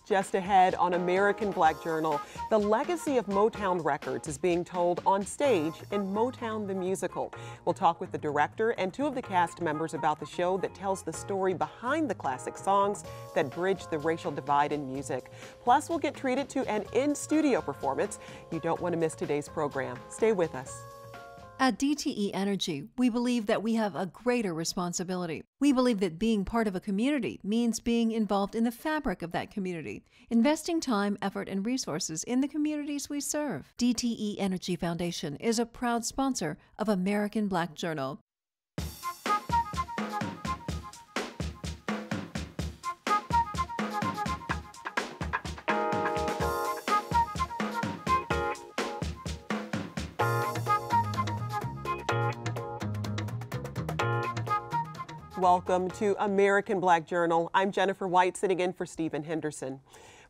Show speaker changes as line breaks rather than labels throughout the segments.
Just ahead on American Black Journal, the legacy of Motown Records is being told on stage in Motown the Musical. We'll talk with the director and two of the cast members about the show that tells the story behind the classic songs that bridge the racial divide in music. Plus, we'll get treated to an in-studio performance. You don't want to miss today's program. Stay with us.
At DTE Energy, we believe that we have a greater responsibility. We believe that being part of a community means being involved in the fabric of that community, investing time, effort, and resources in the communities we serve. DTE Energy Foundation is a proud sponsor of American Black Journal.
Welcome to American Black Journal. I'm Jennifer White, sitting in for Stephen Henderson.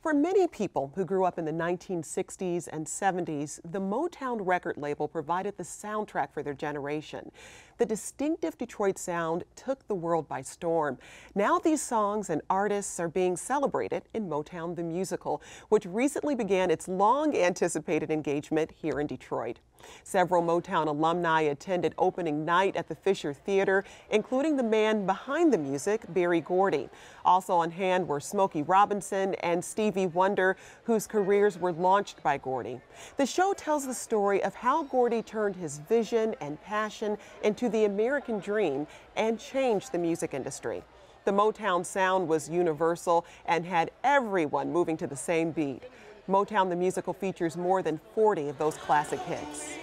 For many people who grew up in the 1960s and 70s, the Motown record label provided the soundtrack for their generation. The distinctive Detroit sound took the world by storm. Now these songs and artists are being celebrated in Motown the Musical, which recently began its long-anticipated engagement here in Detroit. Several Motown alumni attended opening night at the Fisher Theater, including the man behind the music, Berry Gordy. Also on hand were Smokey Robinson and Stevie Wonder, whose careers were launched by Gordy. The show tells the story of how Gordy turned his vision and passion into the American dream and changed the music industry. The Motown sound was universal and had everyone moving to the same beat. Motown the Musical features more than 40 of those classic hits.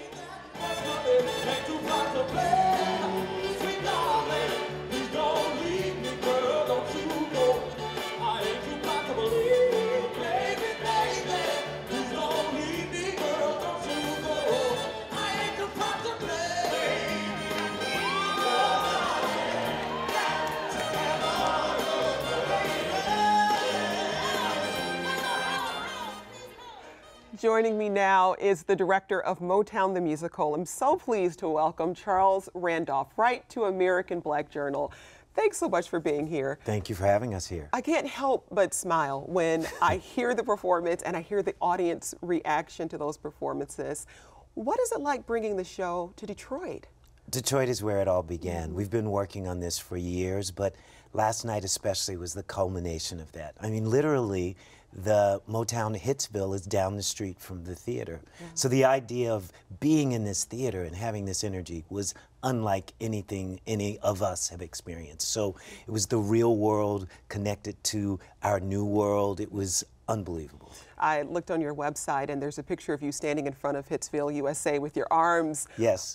Joining me now is the director of Motown the Musical. I'm so pleased to welcome Charles Randolph right to American Black Journal. Thanks so much for being here.
Thank you for having us here.
I can't help but smile when I hear the performance and I hear the audience reaction to those performances. What is it like bringing the show to Detroit?
Detroit is where it all began. We've been working on this for years, but last night especially was the culmination of that. I mean, literally, the Motown Hitsville is down the street from the theater. Yeah. So the idea of being in this theater and having this energy was unlike anything any of us have experienced. So it was the real world connected to our new world. It was unbelievable.
I looked on your website and there's a picture of you standing in front of Hitsville, USA with your arms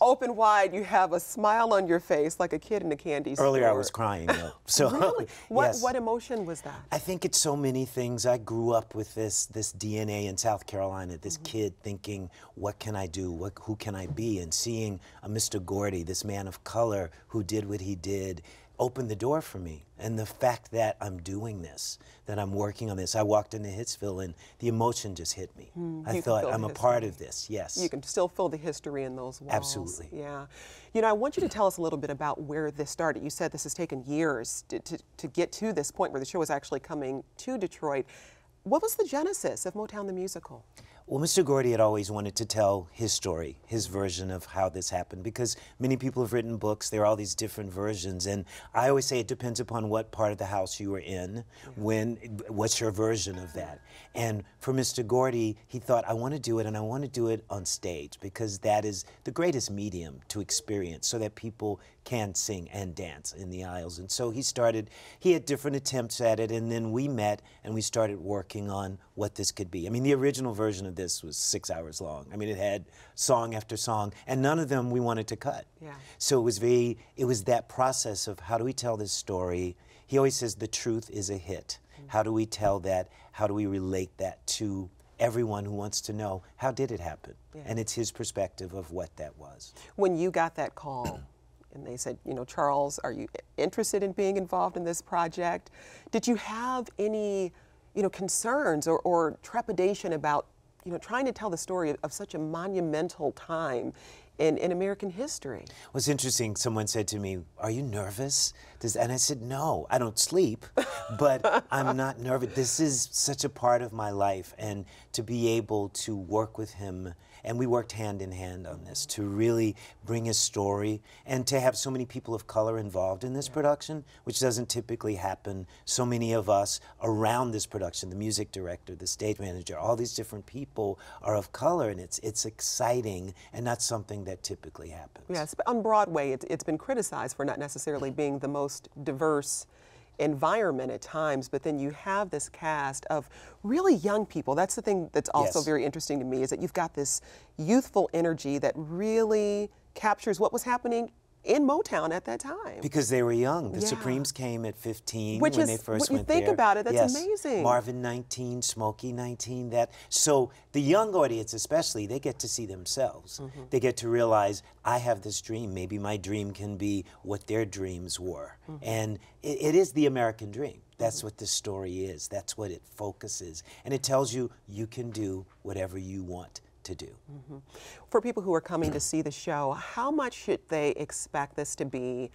open wide. You have a smile on your face like a kid in a candy store.
Earlier I was crying though. So
really? What emotion was that?
I think it's so many things. I grew up with this DNA in South Carolina, this kid thinking, what can I do? Who can I be? And seeing a Mr. Gordy, this man of color who did what he did, opened the door for me. And the fact that I'm doing this, that I'm working on this, I walked into Hitsville and the emotion just hit me. I thought, I'm a part of this, yes.
You can still feel the history in those walls.
Absolutely.
Yeah. You know, I want you to tell us a little bit about where this started. You said this has taken years to get to this point where the show is actually coming to Detroit. What was the genesis of Motown the Musical?
Well, Mr. Gordy had always wanted to tell his story, his version of how this happened, because many people have written books, there are all these different versions, and I always say it depends upon what part of the house you were in, what's your version of that. And for Mr. Gordy, he thought, I want to do it, and I want to do it on stage, because that is the greatest medium to experience, so that people can sing and dance in the aisles. And so he had different attempts at it, and then we met, and we started working on what this could be. I mean, the original version of this was 6 hours long. I mean, it had song after song, and none of them we wanted to cut. Yeah. So it was that process of how do we tell this story? He always says the truth is a hit. How do we tell that? How do we relate that to everyone who wants to know how did it happen? Yeah. And it's his perspective of what that was.
When you got that call, and they said, you know, Charles, are you interested in being involved in this project? Did you have any, concerns or trepidation about, trying to tell the story of such a monumental time in American history.
What's interesting, someone said to me, "Are you nervous?" And I said, "No, I don't sleep, but I'm not nervous. This is such a part of my life, and to be able to work with him, and we worked hand in hand on this, to really bring his story, and to have so many people of color involved in this production, which doesn't typically happen. So many of us around this production, the music director, the stage manager, all these different people are of color, and it's exciting and not something that typically happens."
Yes, but on Broadway, it's been criticized for not necessarily being the most diverse environment at times, but then you have this cast of really young people. That's the thing that's also
Yes.
very interesting to me, is that you've got this youthful energy that really captures what was happening in Motown at that time.
Because they were young. The
Yeah.
Supremes came at 15
Which
when
is-
they first
when you
went
think
there.
about it, that's
Yes.
amazing.
Marvin 19, Smokey 19. So the young audience especially, they get to see themselves.
Mm-hmm.
They get to realize, I have this dream. Maybe my dream can be what their dreams were.
Mm-hmm.
And it is the American dream. That's what this story is. That's what it focuses. And it tells you, you can do whatever you want to do.
For people who are coming to see the show, how much should they expect this to be,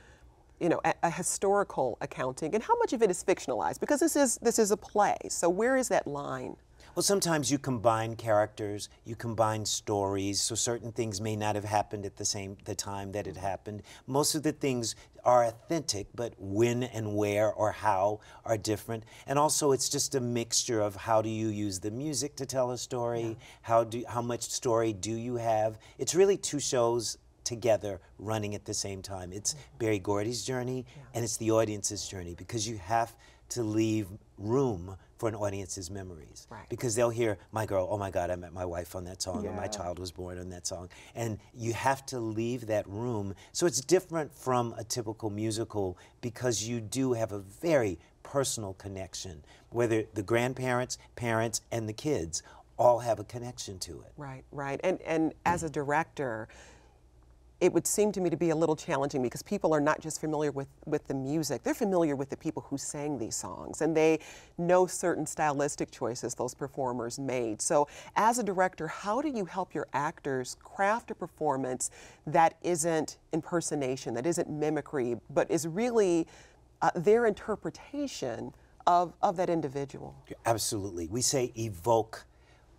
you know, a historical accounting, and how much of it is fictionalized? Because this is a play, so where is that line?
Well, sometimes you combine characters, you combine stories, so certain things may not have happened at the time that it happened. Most of the things are authentic, but when and where or how are different. And also it's just a mixture of how do you use the music to tell a story, how much story do you have. It's really two shows together running at the same time. It's Berry Gordy's journey and it's the audience's journey, because you have to leave room for an audience's memories.
Right.
Because they'll hear, my girl, oh my God, I met my wife on that song, or my
Yeah.
child was born on that song. And you have to leave that room. So it's different from a typical musical, because you do have a very personal connection, whether the grandparents, parents, and the kids all have a connection to it.
Right, right. And as a director, it would seem to me to be a little challenging, because people are not just familiar with the music, they're familiar with the people who sang these songs, and they know certain stylistic choices those performers made. So as a director, how do you help your actors craft a performance that isn't impersonation, that isn't mimicry, but is really their interpretation of that individual?
Absolutely. We say evoke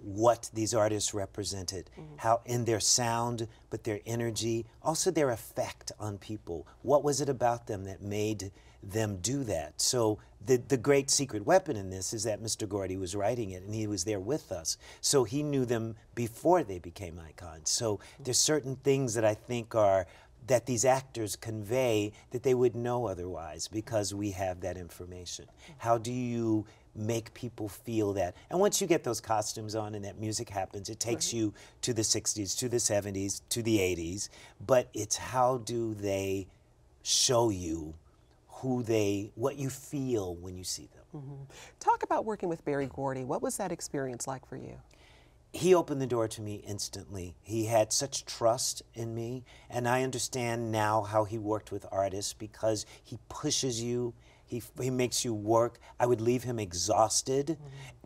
what these artists represented, how in their sound, but their energy, also their effect on people. What was it about them that made them do that? So the great secret weapon in this is that Mr. Gordy was writing it, and he was there with us. So he knew them before they became icons. So there's certain things that I think are that these actors convey that they would know otherwise, because we have that information. How do you make people feel that? And once you get those costumes on and that music happens, it takes you to the 60s, to the 70s, to the 80s, but it's how do they show you what you feel when you see them.
Talk about working with Berry Gordy. What was that experience like for you?
He opened the door to me instantly. He had such trust in me, and I understand now how he worked with artists, because he pushes you, he makes you work. I would leave him exhausted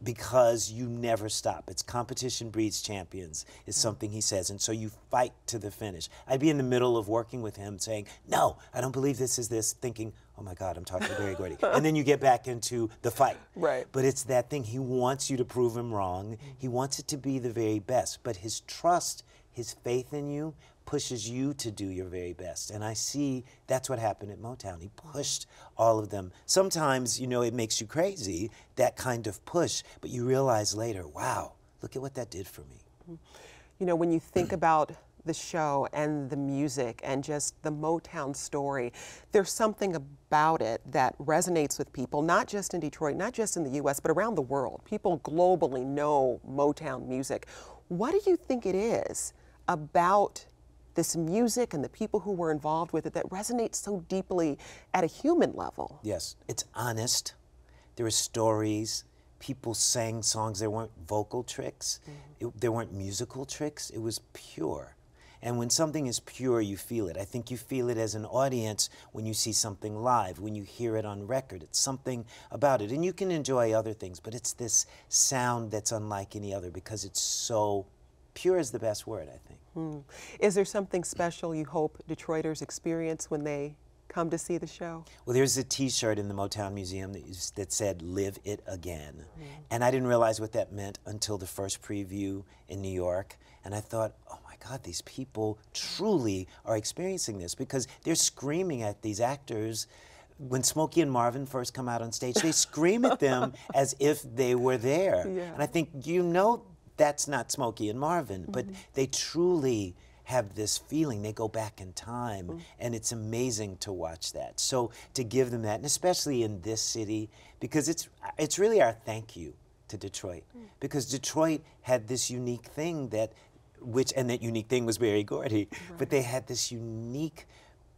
because you never stop. It's competition breeds champions is something he says, and so you fight to the finish. I'd be in the middle of working with him saying, no, I don't believe this is this, thinking, oh my God, I'm talking to Berry Gordy. And then you get back into the fight.
Right.
But it's that thing, he wants you to prove him wrong. He wants it to be the very best, but his trust, his faith in you pushes you to do your very best. And I see that's what happened at Motown. He pushed all of them. Sometimes, you know, it makes you crazy, that kind of push, but you realize later, wow, look at what that did for me.
You know, when you think about the show and the music and just the Motown story, there's something about it that resonates with people, not just in Detroit, not just in the US, but around the world. People globally know Motown music. What do you think it is about this music and the people who were involved with it that resonates so deeply at a human level?
Yes, it's honest. There are stories. People sang songs. There weren't vocal tricks. There weren't musical tricks. It was pure. And when something is pure, you feel it. I think you feel it as an audience when you see something live, when you hear it on record. It's something about it. And you can enjoy other things, but it's this sound that's unlike any other because it's so pure is the best word, I think.
Is there something special you hope Detroiters experience when they come to see the show?
Well, there's a T-shirt in the Motown Museum that said, "Live It Again." And I didn't realize what that meant until the first preview in New York. And I thought, oh my God, these people truly are experiencing this, because they're screaming at these actors. When Smokey and Marvin first come out on stage, they scream at them as if they were there.
Yeah.
And I think, you know, that's not Smokey and Marvin, but they truly have this feeling. They go back in time, and it's amazing to watch that. So to give them that, and especially in this city, because it's really our thank you to Detroit, because Detroit had this unique thing that unique thing was Berry Gordy, but they had this unique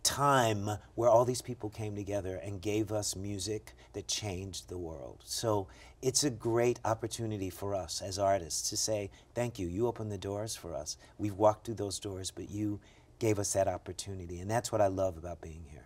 time where all these people came together and gave us music that changed the world. So it's a great opportunity for us as artists to say, thank you, you opened the doors for us. We've walked through those doors, but you gave us that opportunity, and that's what I love about being here.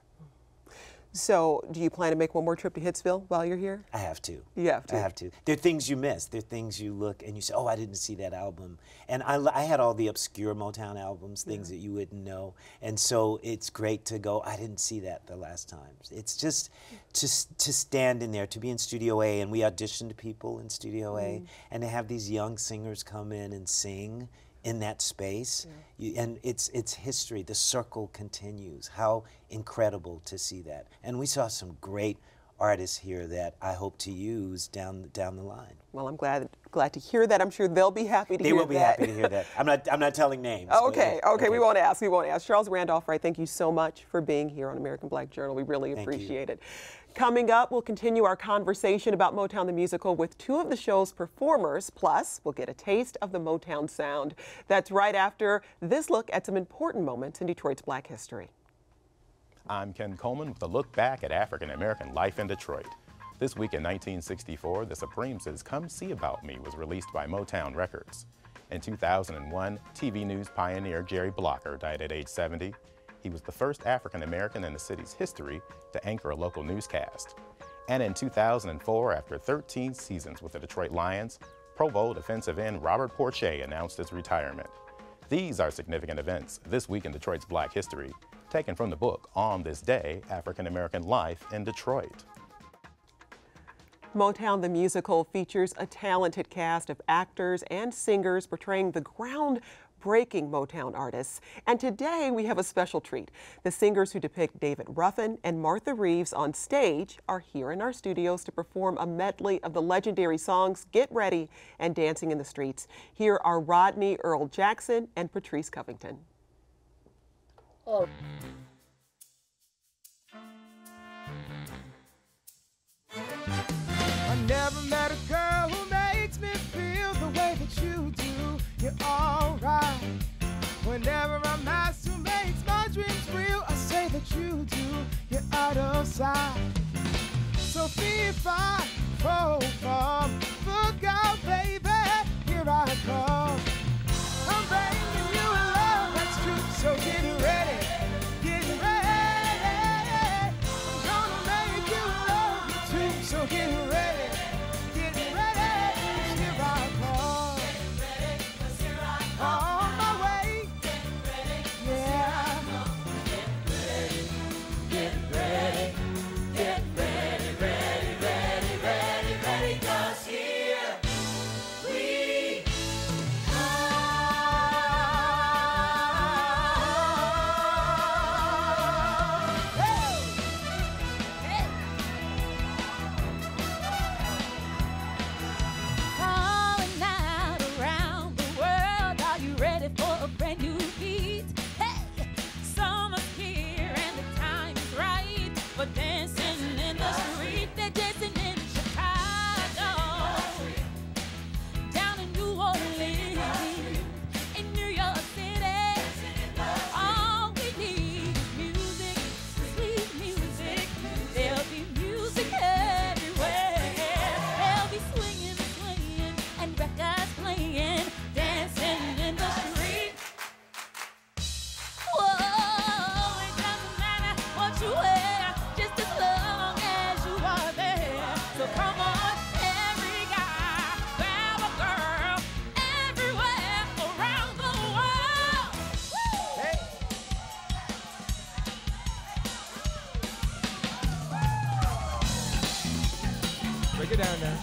So do you plan to make one more trip to Hitsville while you're here?
I have to.
You have to.
I have to. There are things you miss. There are things you look and you say, oh, I didn't see that album. And I had all the obscure Motown albums, things that you wouldn't know. And so it's great to go, I didn't see that the last time. It's just to stand in there, to be in Studio A, and we auditioned people in Studio A, and to have these young singers come in and sing in that space, and it's history. The circle continues. How incredible to see that. And we saw some great artists here that I hope to use down the line.
Well, I'm glad to hear that. I'm sure they'll be happy to hear that.
They will be happy to hear that. I'm not telling names.
Okay, we won't ask. Charles Randolph-Wright, thank you so much for being here on American Black Journal. We really appreciate it. Coming up, we'll continue our conversation about Motown the Musical with two of the show's performers, plus we'll get a taste of the Motown sound. That's right after this look at some important moments in Detroit's Black history.
I'm Ken Coleman with a look back at African American life in Detroit. This week in 1964, The Supremes' Come See About Me was released by Motown Records. In 2001, TV news pioneer Jerry Blocker died at age 70. He was the first African American in the city's history to anchor a local newscast. And in 2004, after 13 seasons with the Detroit Lions, Pro Bowl defensive end Robert Porcher announced his retirement. These are significant events this week in Detroit's Black history, taken from the book On This Day, African American Life in Detroit.
Motown the Musical features a talented cast of actors and singers portraying the groundbreaking Motown artists. And today we have a special treat. The singers who depict David Ruffin and Martha Reeves on stage are here in our studios to perform a medley of the legendary songs Get Ready and Dancing in the Streets. Here are Rodney Earl Jackson and Patrice Covington.
Oh. I never met a girl who makes me feel the way that you do. You're alright. Whenever I'm asked who makes my dreams real, I say that you do. You're out of sight. So 3, 5, 4, 5, look out, baby, here I come. I'm bringing you a love that's true, so get ready, get ready. I'm gonna make you love me too, so get ready, get ready. 'Cause here I come. On my way. Yeah. Get ready, ready, ready, ready, ready, 'cause Get down there.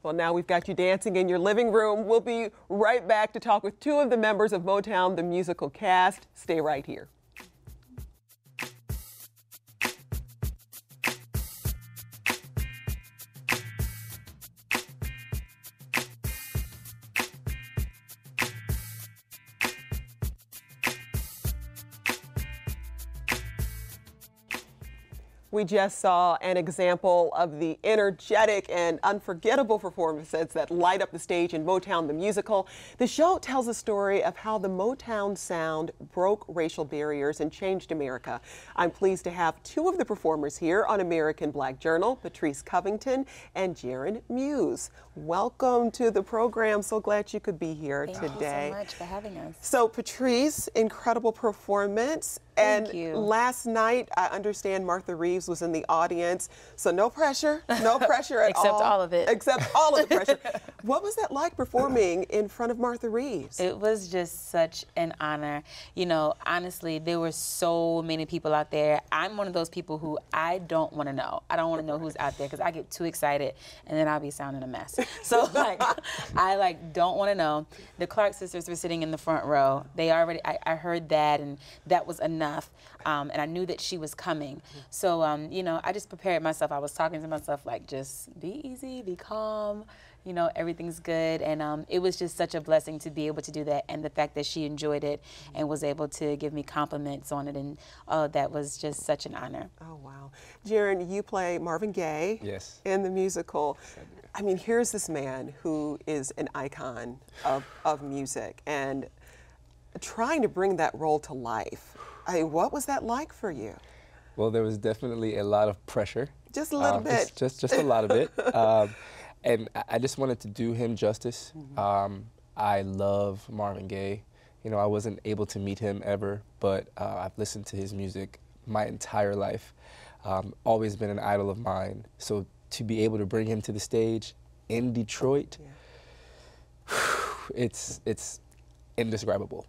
Well, now we've got you dancing in your living room. We'll be right back to talk with two of the members of Motown, the musical cast. Stay right here. We just saw an example of the energetic and unforgettable performances that light up the stage in Motown the Musical. The show tells a story of how the Motown sound broke racial barriers and changed America. I'm pleased to have two of the performers here on American Black Journal, Patrice Covington and Jaron Muse. Welcome to the program. So glad you could be here today.
Thank you so much for having us.
So Patrice, incredible performance.
Thank
And
you.
last night, I understand Martha Reeves was in the audience, so no pressure at all.
Except all of it.
Except all of the pressure. What was that like performing in front of Martha Reeves?
It was just such an honor. You know, honestly, there were so many people out there. I'm one of those people who I don't want to know. I don't want to know who's out there because I get too excited and then I'll be sounding a mess. So like, I don't want to know. The Clark sisters were sitting in the front row. They already, I heard that and that was enough. And I knew that she was coming. So, you know, I just prepared myself. I was talking to myself like, just be easy, be calm, you know, everything's good. And it was just such a blessing to be able to do that. And the fact that she enjoyed it and was able to give me compliments on it. And that was just such an honor.
Oh, wow. Jaron, you play Marvin Gaye in the musical. I mean, here's this man who is an icon of music and trying to bring that role to life. I mean, what was that like for you?
Well, there was definitely a lot of pressure.
Just a little bit.
Just a lot of it. And I just wanted to do him justice. I love Marvin Gaye. You know, I wasn't able to meet him ever, but I've listened to his music my entire life. Always been an idol of mine. So to be able to bring him to the stage in Detroit, it's indescribable.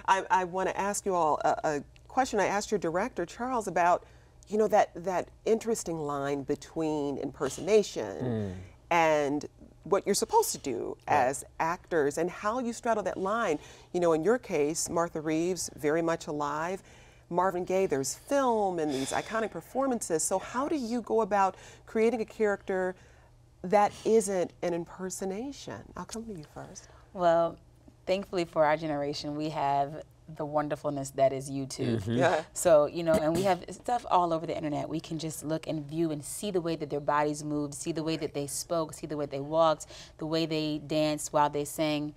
I want to ask you all a question I asked your director, Charles, about, you know, that interesting line between impersonation and what you're supposed to do as actors and how you straddle that line. You know, in your case, Martha Reeves, very much alive. Marvin Gaye, there's film and these iconic performances. So how do you go about creating a character that isn't an impersonation? I'll come to you first.
Well, thankfully for our generation, we have the wonderfulness that is YouTube.
Yeah.
So, you know, and we have stuff all over the internet. We can just look and view and see the way that their bodies moved, see the way that they spoke, see the way they walked, the way they danced while they sang.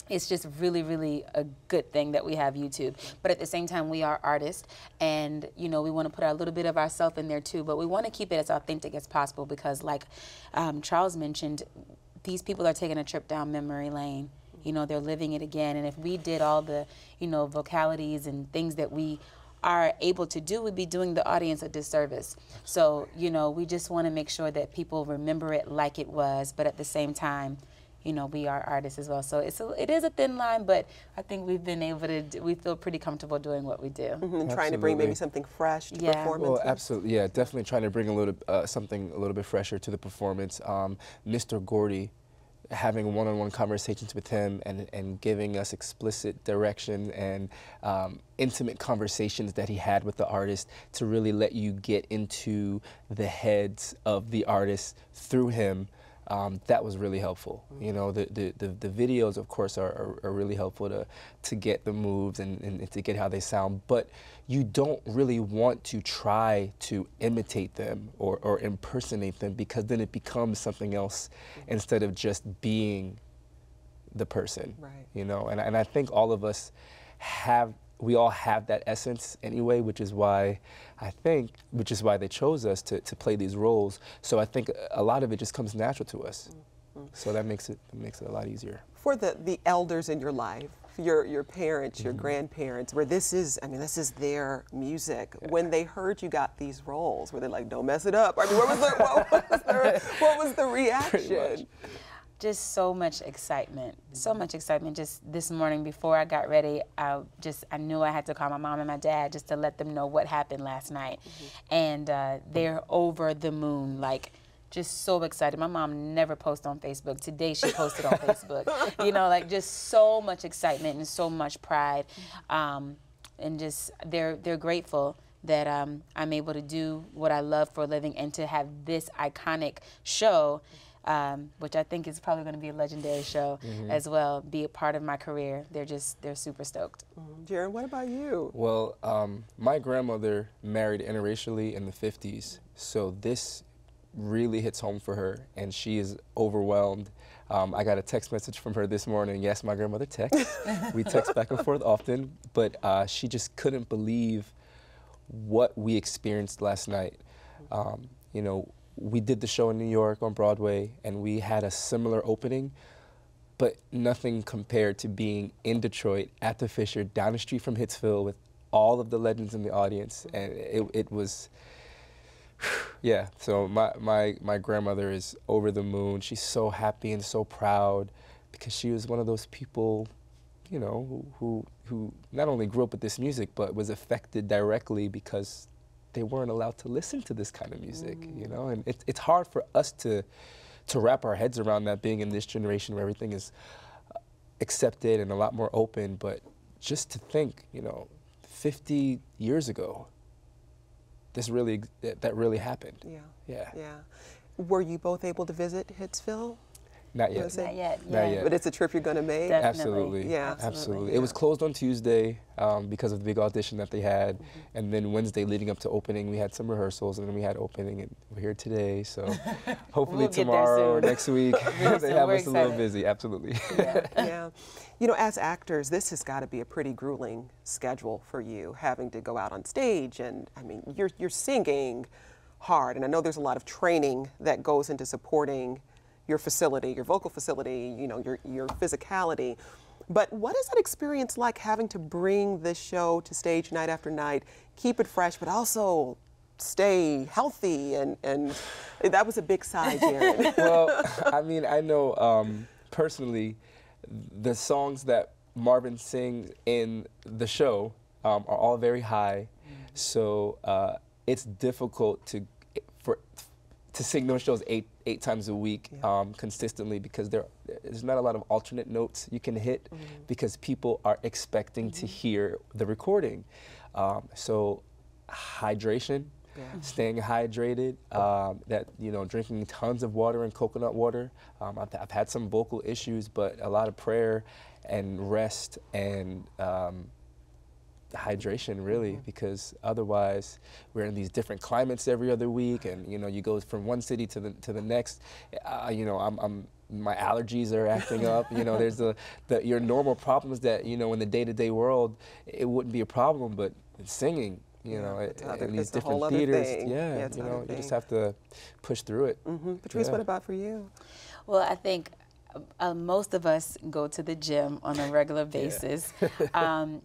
It's just really, really a good thing that we have YouTube. But at the same time, we are artists, and you know, we want to put a little bit of ourselves in there too. But we want to keep it as authentic as possible because, like Charles mentioned, these people are taking a trip down memory lane. You know, they're living it again. And if we did all the, you know, vocalities and things that we are able to do, we'd be doing the audience a disservice. So, you know, we just want to make sure that people remember it like it was, but at the same time, you know, we are artists as well. So it is a thin line, but I think we've been able to, we feel pretty comfortable doing what we do.
Trying to bring maybe something fresh to performances.
Well, absolutely, yeah, definitely trying to bring a little something a little bit fresher to the performance. Mr. Gordy, having one-on-one conversations with him and giving us explicit direction and intimate conversations that he had with the artist to really let you get into the heads of the artist through him. That was really helpful. You know, the videos, of course, are really helpful to get the moves and to get how they sound, but you don't really want to try to imitate them or impersonate them, because then it becomes something else instead of just being the person.
Right.
You know, and I think all of us we all have that essence anyway, which is why they chose us to play these roles. So I think a lot of it just comes natural to us. So that makes it a lot easier.
For the elders in your life, your parents, your grandparents, where this is their music. When they heard you got these roles, were they like, don't mess it up? I mean, what was the reaction?
Just so much excitement, so much excitement. Just this morning before I got ready, I knew I had to call my mom and my dad just to let them know what happened last night. And they're over the moon, like just so excited. My mom never posts on Facebook. Today she posted on Facebook. You know, like just so much excitement and so much pride. And just they're grateful that I'm able to do what I love for a living and to have this iconic show, which I think is probably going to be a legendary show as well, be a part of my career. They're super stoked.
Jaron, what about you?
Well, my grandmother married interracially in the 50s, so this really hits home for her, and she is overwhelmed. I got a text message from her this morning. Yes, my grandmother texts. We text back and forth often, but she just couldn't believe what we experienced last night. You know, we did the show in New York on Broadway, and we had a similar opening, but nothing compared to being in Detroit at the Fisher, down the street from Hitsville, with all of the legends in the audience, and it was, yeah. So my grandmother is over the moon. She's so happy and so proud, because she was one of those people, you know, who not only grew up with this music, but was affected directly because they weren't allowed to listen to this kind of music, you know? And it's hard for us to wrap our heads around that, being in this generation where everything is accepted and a lot more open. But just to think, you know, 50 years ago, that really happened. Yeah.
Were you both able to visit Hitsville?
Not yet.
Not yet.
Not yet.
But it's a trip you're going to make?
Definitely.
Absolutely.
Yeah.
Absolutely. It was closed on Tuesday because of the big audition that they had. And then Wednesday leading up to opening, we had some rehearsals, and then we had opening, and we're here today. So hopefully
We'll
tomorrow or next week, they have us
excited.
a little busy. Absolutely.
Yeah. You know, as actors, this has got to be a pretty grueling schedule for you, having to go out on stage. And I mean, you're singing hard. And I know there's a lot of training that goes into supporting your facility, your vocal facility, you know, your physicality. But what is that experience like, having to bring this show to stage night after night, keep it fresh, but also stay healthy? And that was a big sigh, Jaron.
Well, I mean, I know personally, the songs that Marvin sings in the show are all very high. So it's difficult to sing those shows eight times a week consistently, because there's not a lot of alternate notes you can hit, because people are expecting to hear the recording. So hydration, staying hydrated, that, you know, drinking tons of water and coconut water. I've had some vocal issues, but a lot of prayer and rest and hydration, really, because otherwise we're in these different climates every other week, and you know, you go from one city to the next. You know, my allergies are acting up. You know, there's your normal problems that, you know, in the day-to-day world it wouldn't be a problem, but in singing, you know, in these different theaters, you know, you just have to push through it.
Patrice, what about for you?
Well, I think most of us go to the gym on a regular basis,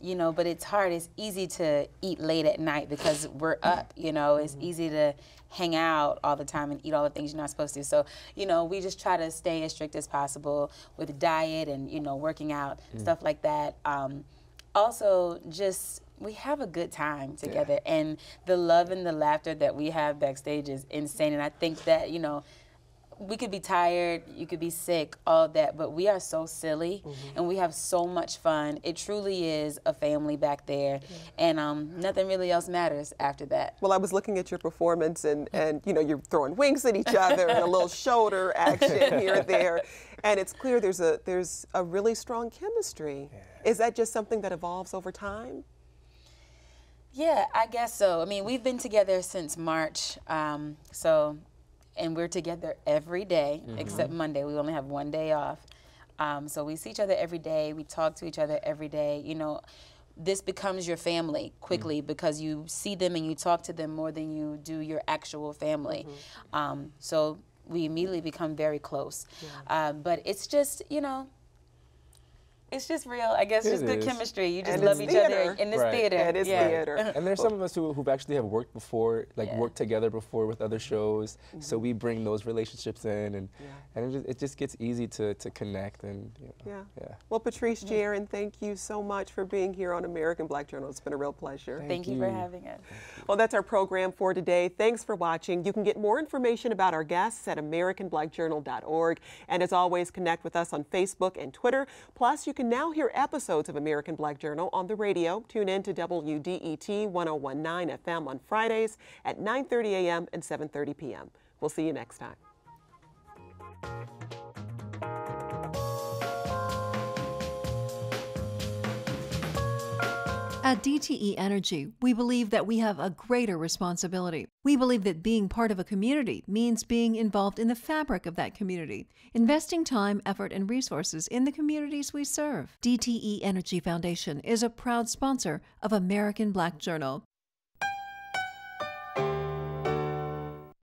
you know, but it's hard. It's easy to eat late at night because we're up, you know. It's easy to hang out all the time and eat all the things you're not supposed to. So, you know, we just try to stay as strict as possible with diet and, you know, working out, stuff like that. Also, just we have a good time together, and the love and the laughter that we have backstage is insane. And I think that, you know, we could be tired, you could be sick, all of that, but we are so silly and we have so much fun. It truly is a family back there, and nothing really else matters after that.
Well, I was looking at your performance, and you know, you're throwing wings at each other and a little shoulder action here and there, and it's clear there's a really strong chemistry. Is that just something that evolves over time?
Yeah, I guess so. I mean, we've been together since March, and we're together every day except Monday. We only have one day off. So we see each other every day. We talk to each other every day. You know, this becomes your family quickly because you see them and you talk to them more than you do your actual family. So we immediately become very close. But it's just, you know, it's just real. I guess just good chemistry. You just love each other in this theater.
It is theater.
And there's some of us who've actually have worked before, like worked together before with other shows. So we bring those relationships in, and it just gets easy to connect. And
Well, Patrice Jarron, thank you so much for being here on American Black Journal. It's been a real pleasure.
Thank you for having us.
Well, that's our program for today. Thanks for watching. You can get more information about our guests at AmericanBlackJournal.org. And as always, connect with us on Facebook and Twitter. Plus, you can now hear episodes of American Black Journal on the radio. Tune in to WDET 1019 FM on Fridays at 9:30 a.m. and 7:30 p.m. We'll see you next time.
At DTE Energy, we believe that we have a greater responsibility. We believe that being part of a community means being involved in the fabric of that community, investing time, effort, and resources in the communities we serve. DTE Energy Foundation is a proud sponsor of American Black Journal.